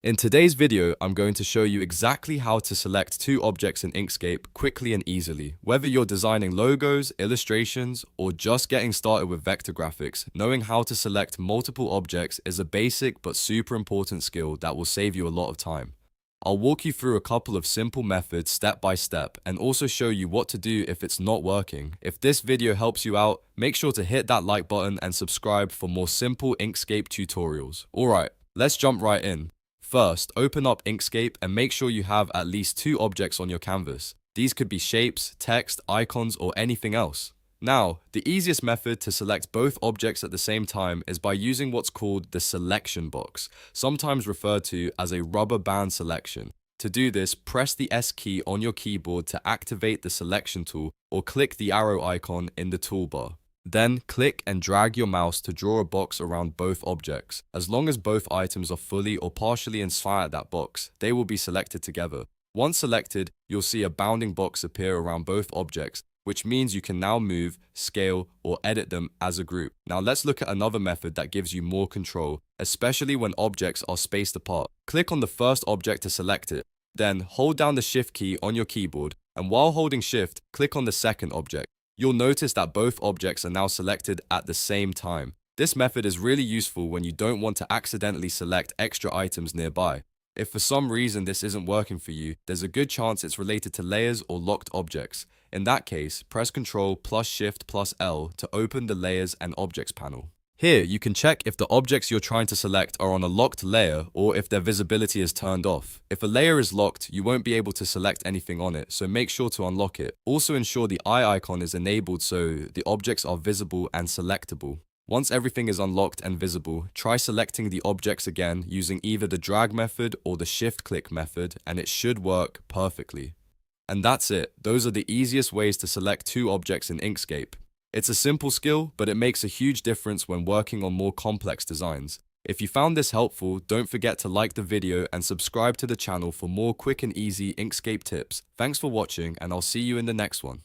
In today's video, I'm going to show you exactly how to select two objects in Inkscape quickly and easily. Whether you're designing logos, illustrations, or just getting started with vector graphics, knowing how to select multiple objects is a basic but super important skill that will save you a lot of time. I'll walk you through a couple of simple methods step by step and also show you what to do if it's not working. If this video helps you out, make sure to hit that like button and subscribe for more simple Inkscape tutorials. Alright, let's jump right in. First, open up Inkscape and make sure you have at least two objects on your canvas. These could be shapes, text, icons, or anything else. Now, the easiest method to select both objects at the same time is by using what's called the selection box, sometimes referred to as a rubber band selection. To do this, press the S key on your keyboard to activate the selection tool or click the arrow icon in the toolbar. Then click and drag your mouse to draw a box around both objects. As long as both items are fully or partially inside that box, they will be selected together. Once selected, you'll see a bounding box appear around both objects, which means you can now move, scale, or edit them as a group. Now let's look at another method that gives you more control, especially when objects are spaced apart. Click on the first object to select it. Then hold down the Shift key on your keyboard, and while holding Shift, click on the second object. You'll notice that both objects are now selected at the same time. This method is really useful when you don't want to accidentally select extra items nearby. If for some reason this isn't working for you, there's a good chance it's related to layers or locked objects. In that case, press Ctrl plus Shift plus L to open the Layers and Objects panel. Here, you can check if the objects you're trying to select are on a locked layer or if their visibility is turned off. If a layer is locked, you won't be able to select anything on it, so make sure to unlock it. Also ensure the eye icon is enabled so the objects are visible and selectable. Once everything is unlocked and visible, try selecting the objects again using either the drag method or the shift click method, and it should work perfectly. And that's it. Those are the easiest ways to select two objects in Inkscape. It's a simple skill, but it makes a huge difference when working on more complex designs. If you found this helpful, don't forget to like the video and subscribe to the channel for more quick and easy Inkscape tips. Thanks for watching, and I'll see you in the next one.